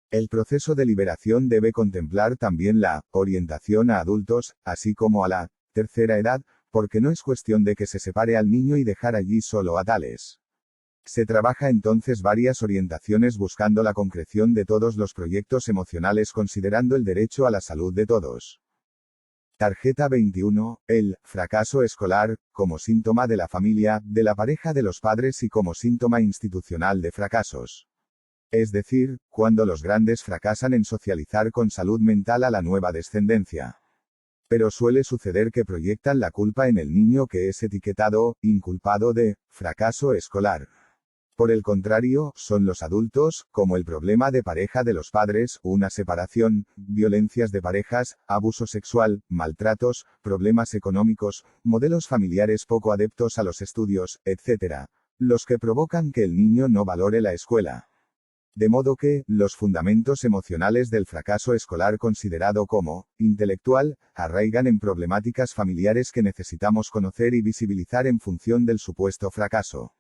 El proceso de liberación debe contemplar también la orientación a adultos, así como a la tercera edad, porque no es cuestión de que se separe al niño y dejar allí solo a tales. Se trabaja entonces varias orientaciones buscando la concreción de todos los proyectos emocionales, considerando el derecho a la salud de todos. Tarjeta 21. El fracaso escolar, como síntoma de la familia, de la pareja de los padres y como síntoma institucional de fracasos. Es decir, cuando los grandes fracasan en socializar con salud mental a la nueva descendencia. Pero suele suceder que proyectan la culpa en el niño que es etiquetado, inculpado de fracaso escolar. Por el contrario, son los adultos, como el problema de pareja de los padres, una separación, violencias de parejas, abuso sexual, maltratos, problemas económicos, modelos familiares poco adeptos a los estudios, etc., los que provocan que el niño no valore la escuela. De modo que, los fundamentos emocionales del fracaso escolar considerado como intelectual, arraigan en problemáticas familiares que necesitamos conocer y visibilizar en función del supuesto fracaso.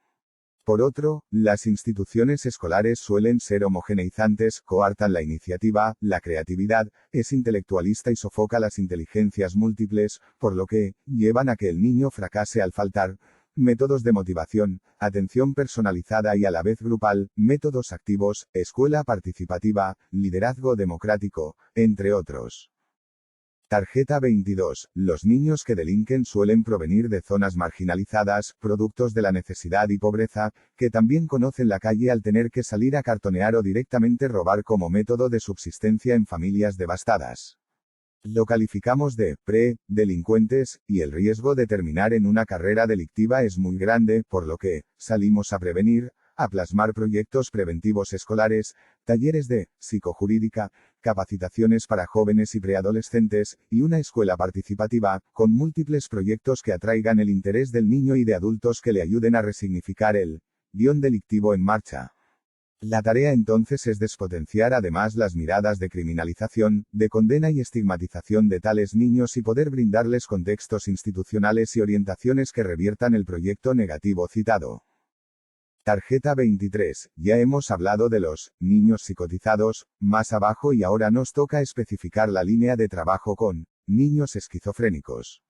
Por otro, las instituciones escolares suelen ser homogeneizantes, coartan la iniciativa, la creatividad, es intelectualista y sofoca las inteligencias múltiples, por lo que, llevan a que el niño fracase al faltar métodos de motivación, atención personalizada y a la vez grupal, métodos activos, escuela participativa, liderazgo democrático, entre otros. Tarjeta 22. Los niños que delinquen suelen provenir de zonas marginalizadas, productos de la necesidad y pobreza, que también conocen la calle al tener que salir a cartonear o directamente robar como método de subsistencia en familias devastadas. Lo calificamos de pre-delincuentes, y el riesgo de terminar en una carrera delictiva es muy grande, por lo que salimos a prevenir, a plasmar proyectos preventivos escolares, talleres de psicojurídica, capacitaciones para jóvenes y preadolescentes, y una escuela participativa, con múltiples proyectos que atraigan el interés del niño y de adultos que le ayuden a resignificar el guión delictivo en marcha. La tarea entonces es despotenciar además las miradas de criminalización, de condena y estigmatización de tales niños y poder brindarles contextos institucionales y orientaciones que reviertan el proyecto negativo citado. Tarjeta 23. Ya hemos hablado de los niños psicotizados, más abajo y ahora nos toca especificar la línea de trabajo con niños esquizofrénicos.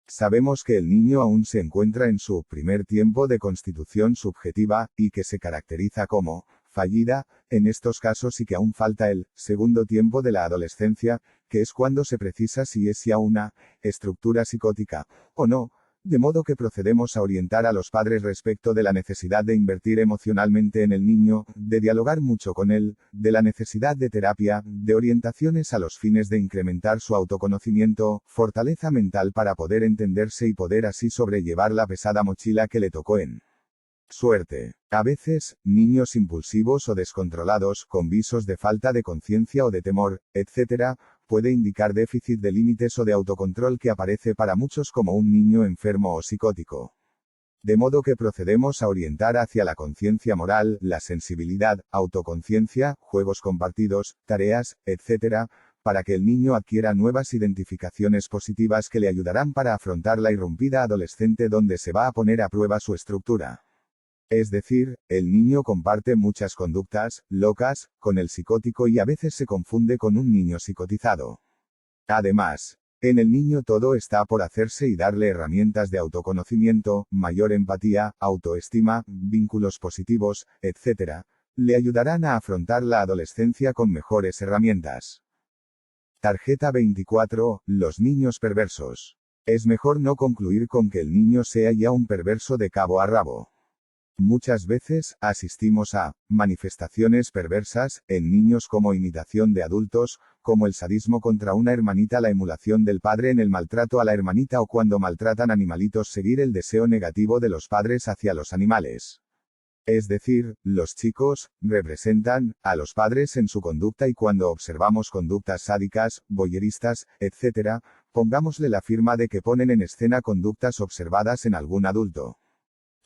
Sabemos que el niño aún se encuentra en su primer tiempo de constitución subjetiva, y que se caracteriza como fallida, en estos casos y que aún falta el segundo tiempo de la adolescencia, que es cuando se precisa si es ya una estructura psicótica, o no, de modo que procedemos a orientar a los padres respecto de la necesidad de invertir emocionalmente en el niño, de dialogar mucho con él, de la necesidad de terapia, de orientaciones a los fines de incrementar su autoconocimiento, fortaleza mental para poder entenderse y poder así sobrellevar la pesada mochila que le tocó en suerte. A veces, niños impulsivos o descontrolados, con visos de falta de conciencia o de temor, etc., puede indicar déficit de límites o de autocontrol que aparece para muchos como un niño enfermo o psicótico. De modo que procedemos a orientar hacia la conciencia moral, la sensibilidad, autoconciencia, juegos compartidos, tareas, etc., para que el niño adquiera nuevas identificaciones positivas que le ayudarán para afrontar la irrumpida adolescente donde se va a poner a prueba su estructura. Es decir, el niño comparte muchas conductas locas con el psicótico y a veces se confunde con un niño psicotizado. Además, en el niño todo está por hacerse y darle herramientas de autoconocimiento, mayor empatía, autoestima, vínculos positivos, etc., le ayudarán a afrontar la adolescencia con mejores herramientas. Tarjeta 24. Los niños perversos. Es mejor no concluir con que el niño sea ya un perverso de cabo a rabo. Muchas veces, asistimos a manifestaciones perversas, en niños como imitación de adultos, como el sadismo contra una hermanita, la emulación del padre en el maltrato a la hermanita o cuando maltratan animalitos, seguir el deseo negativo de los padres hacia los animales. Es decir, los chicos representan a los padres en su conducta y cuando observamos conductas sádicas, voyeristas, etc., pongámosle la firma de que ponen en escena conductas observadas en algún adulto.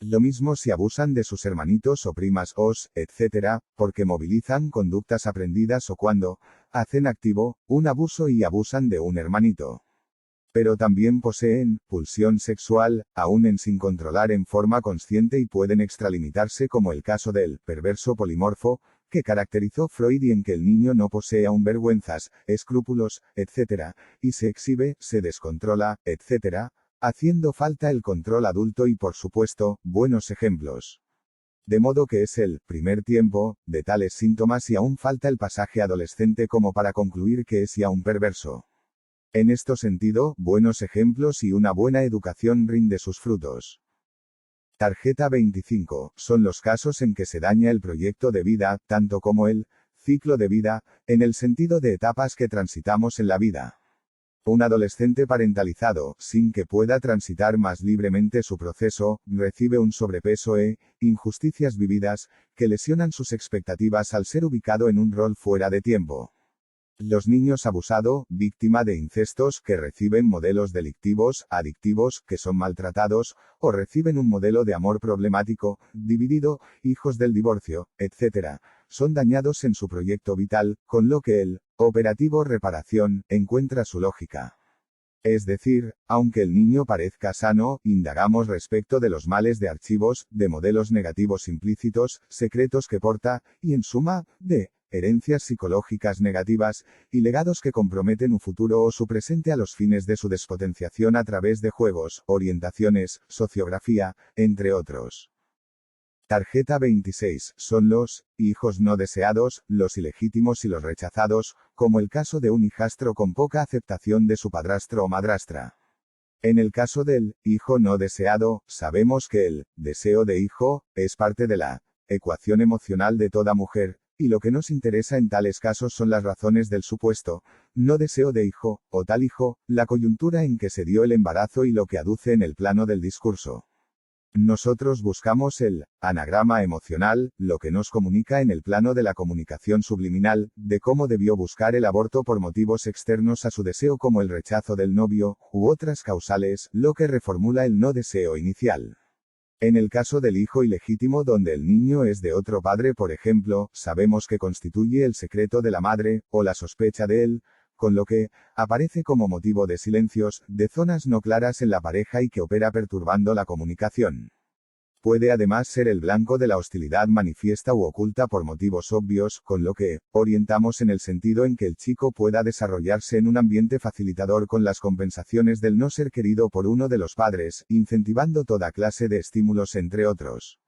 Lo mismo si abusan de sus hermanitos o primas etc., porque movilizan conductas aprendidas o cuando hacen activo un abuso y abusan de un hermanito. Pero también poseen pulsión sexual, aún en sin controlar en forma consciente y pueden extralimitarse como el caso del perverso polimorfo, que caracterizó Freud y en que el niño no posee aún vergüenzas, escrúpulos, etc., y se exhibe, se descontrola, etc., haciendo falta el control adulto y por supuesto, buenos ejemplos. De modo que es el primer tiempo de tales síntomas y aún falta el pasaje adolescente como para concluir que es ya un perverso. En este sentido, buenos ejemplos y una buena educación rinde sus frutos. Tarjeta 25. Son los casos en que se daña el proyecto de vida, tanto como el ciclo de vida, en el sentido de etapas que transitamos en la vida. Un adolescente parentalizado, sin que pueda transitar más libremente su proceso, recibe un sobrepeso e injusticias vividas, que lesionan sus expectativas al ser ubicado en un rol fuera de tiempo. Los niños abusado, víctima de incestos, que reciben modelos delictivos, adictivos, que son maltratados, o reciben un modelo de amor problemático, dividido, hijos del divorcio, etc., son dañados en su proyecto vital, con lo que el operativo reparación encuentra su lógica. Es decir, aunque el niño parezca sano, indagamos respecto de los males de archivos, de modelos negativos implícitos, secretos que porta, y en suma, de herencias psicológicas negativas, y legados que comprometen un futuro o su presente a los fines de su despotenciación a través de juegos, orientaciones, sociografía, entre otros. Tarjeta 26. Son los hijos no deseados, los ilegítimos y los rechazados, como el caso de un hijastro con poca aceptación de su padrastro o madrastra. En el caso del hijo no deseado, sabemos que el deseo de hijo es parte de la ecuación emocional de toda mujer, y lo que nos interesa en tales casos son las razones del supuesto no deseo de hijo, o tal hijo, la coyuntura en que se dio el embarazo y lo que aduce en el plano del discurso. Nosotros buscamos el anagrama emocional, lo que nos comunica en el plano de la comunicación subliminal, de cómo debió buscar el aborto por motivos externos a su deseo como el rechazo del novio, u otras causales, lo que reformula el no deseo inicial. En el caso del hijo ilegítimo donde el niño es de otro padre, por ejemplo, sabemos que constituye el secreto de la madre, o la sospecha de él, con lo que aparece como motivo de silencios, de zonas no claras en la pareja y que opera perturbando la comunicación. Puede además ser el blanco de la hostilidad manifiesta u oculta por motivos obvios, con lo que orientamos en el sentido en que el chico pueda desarrollarse en un ambiente facilitador con las compensaciones del no ser querido por uno de los padres, incentivando toda clase de estímulos entre otros.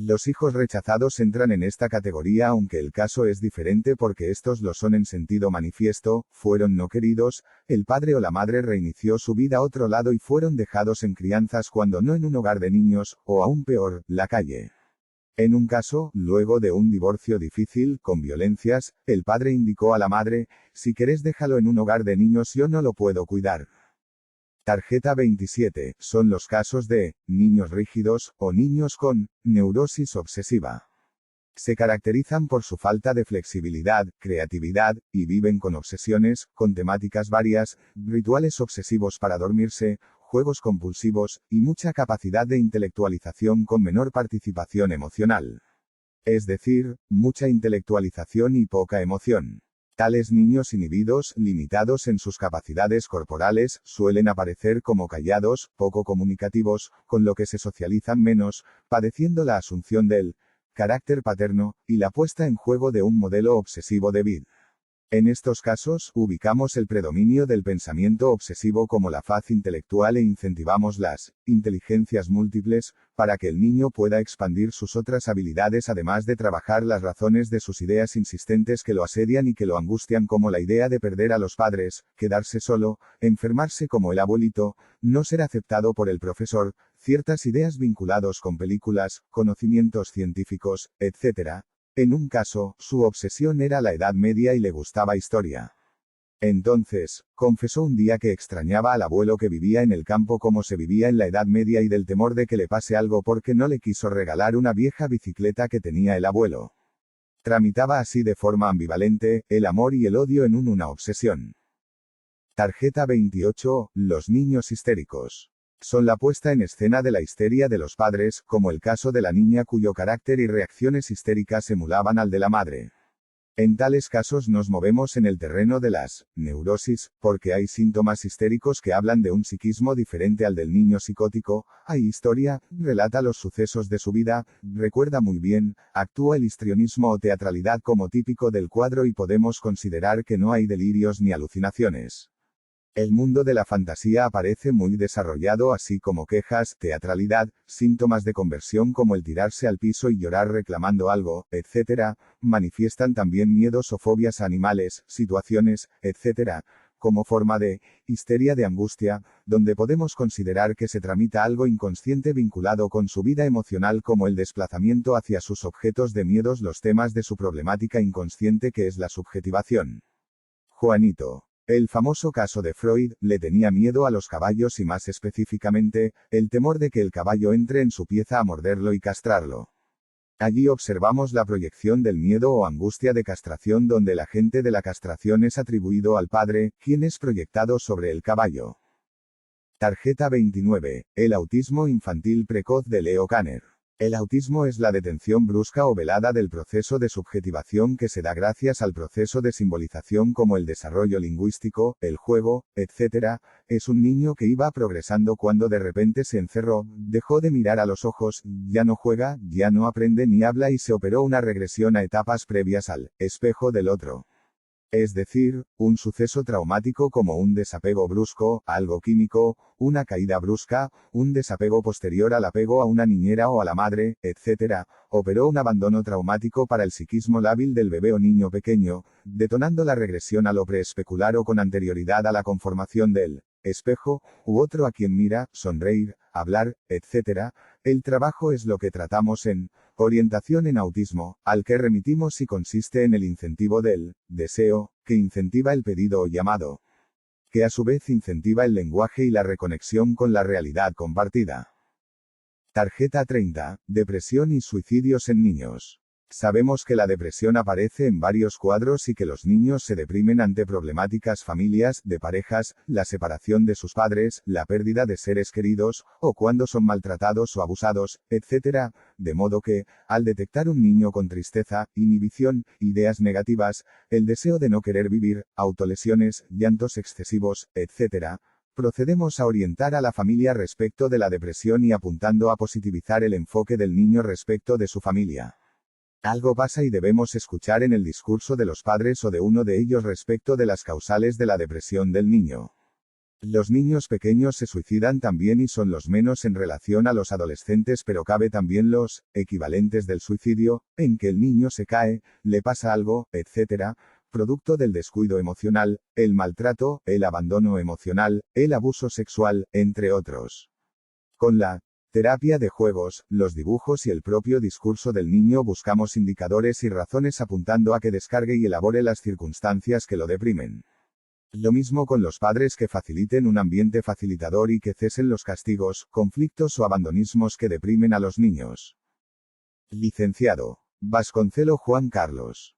Los hijos rechazados entran en esta categoría aunque el caso es diferente porque estos lo son en sentido manifiesto, fueron no queridos, el padre o la madre reinició su vida a otro lado y fueron dejados en crianzas cuando no en un hogar de niños, o aún peor, la calle. En un caso, luego de un divorcio difícil, con violencias, el padre indicó a la madre, si querés déjalo en un hogar de niños, yo no lo puedo cuidar. Tarjeta 27. Son los casos de niños rígidos, o niños con neurosis obsesiva. Se caracterizan por su falta de flexibilidad, creatividad, y viven con obsesiones, con temáticas varias, rituales obsesivos para dormirse, juegos compulsivos, y mucha capacidad de intelectualización con menor participación emocional. Es decir, mucha intelectualización y poca emoción. Tales niños inhibidos, limitados en sus capacidades corporales, suelen aparecer como callados, poco comunicativos, con lo que se socializan menos, padeciendo la asunción del carácter paterno, y la puesta en juego de un modelo obsesivo de vida. En estos casos, ubicamos el predominio del pensamiento obsesivo como la faz intelectual e incentivamos las inteligencias múltiples, para que el niño pueda expandir sus otras habilidades además de trabajar las razones de sus ideas insistentes que lo asedian y que lo angustian como la idea de perder a los padres, quedarse solo, enfermarse como el abuelito, no ser aceptado por el profesor, ciertas ideas vinculados con películas, conocimientos científicos, etc. En un caso, su obsesión era la Edad Media y le gustaba historia. Entonces, confesó un día que extrañaba al abuelo que vivía en el campo como se vivía en la Edad Media y del temor de que le pase algo porque no le quiso regalar una vieja bicicleta que tenía el abuelo. Tramitaba así de forma ambivalente, el amor y el odio en una obsesión. Tarjeta 28. Los niños histéricos. Son la puesta en escena de la histeria de los padres, como el caso de la niña cuyo carácter y reacciones histéricas emulaban al de la madre. En tales casos nos movemos en el terreno de las neurosis, porque hay síntomas histéricos que hablan de un psiquismo diferente al del niño psicótico, hay historia, relata los sucesos de su vida, recuerda muy bien, actúa el histrionismo o teatralidad como típico del cuadro y podemos considerar que no hay delirios ni alucinaciones. El mundo de la fantasía aparece muy desarrollado así como quejas, teatralidad, síntomas de conversión como el tirarse al piso y llorar reclamando algo, etc., manifiestan también miedos o fobias a animales, situaciones, etc., como forma de histeria de angustia, donde podemos considerar que se tramita algo inconsciente vinculado con su vida emocional como el desplazamiento hacia sus objetos de miedos, los temas de su problemática inconsciente que es la subjetivación. Juanito. El famoso caso de Freud, le tenía miedo a los caballos y más específicamente, el temor de que el caballo entre en su pieza a morderlo y castrarlo. Allí observamos la proyección del miedo o angustia de castración donde el agente de la castración es atribuido al padre, quien es proyectado sobre el caballo. Tarjeta 29. El autismo infantil precoz de Leo Kanner. El autismo es la detención brusca o velada del proceso de subjetivación que se da gracias al proceso de simbolización como el desarrollo lingüístico, el juego, etc. Es un niño que iba progresando cuando de repente se encerró, dejó de mirar a los ojos, ya no juega, ya no aprende ni habla y se operó una regresión a etapas previas al espejo del otro. Es decir, un suceso traumático como un desapego brusco, algo químico, una caída brusca, un desapego posterior al apego a una niñera o a la madre, etc., operó un abandono traumático para el psiquismo lábil del bebé o niño pequeño, detonando la regresión a lo preespecular o con anterioridad a la conformación del espejo, u otro a quien mira, sonreír, hablar, etc. El trabajo es lo que tratamos en orientación en autismo, al que remitimos y consiste en el incentivo del deseo, que incentiva el pedido o llamado, que a su vez incentiva el lenguaje y la reconexión con la realidad compartida. Tarjeta 30. Depresión y suicidios en niños. Sabemos que la depresión aparece en varios cuadros y que los niños se deprimen ante problemáticas familias, de parejas, la separación de sus padres, la pérdida de seres queridos, o cuando son maltratados o abusados, etc. De modo que, al detectar un niño con tristeza, inhibición, ideas negativas, el deseo de no querer vivir, autolesiones, llantos excesivos, etc., procedemos a orientar a la familia respecto de la depresión y apuntando a positivizar el enfoque del niño respecto de su familia. Algo pasa y debemos escuchar en el discurso de los padres o de uno de ellos respecto de las causales de la depresión del niño. Los niños pequeños se suicidan también y son los menos en relación a los adolescentes, pero cabe también los equivalentes del suicidio, en que el niño se cae, le pasa algo, etc., producto del descuido emocional, el maltrato, el abandono emocional, el abuso sexual, entre otros. Con la terapia de juegos, los dibujos y el propio discurso del niño buscamos indicadores y razones apuntando a que descargue y elabore las circunstancias que lo deprimen. Lo mismo con los padres que faciliten un ambiente facilitador y que cesen los castigos, conflictos o abandonismos que deprimen a los niños. Licenciado Vasconcelo Juan Carlos.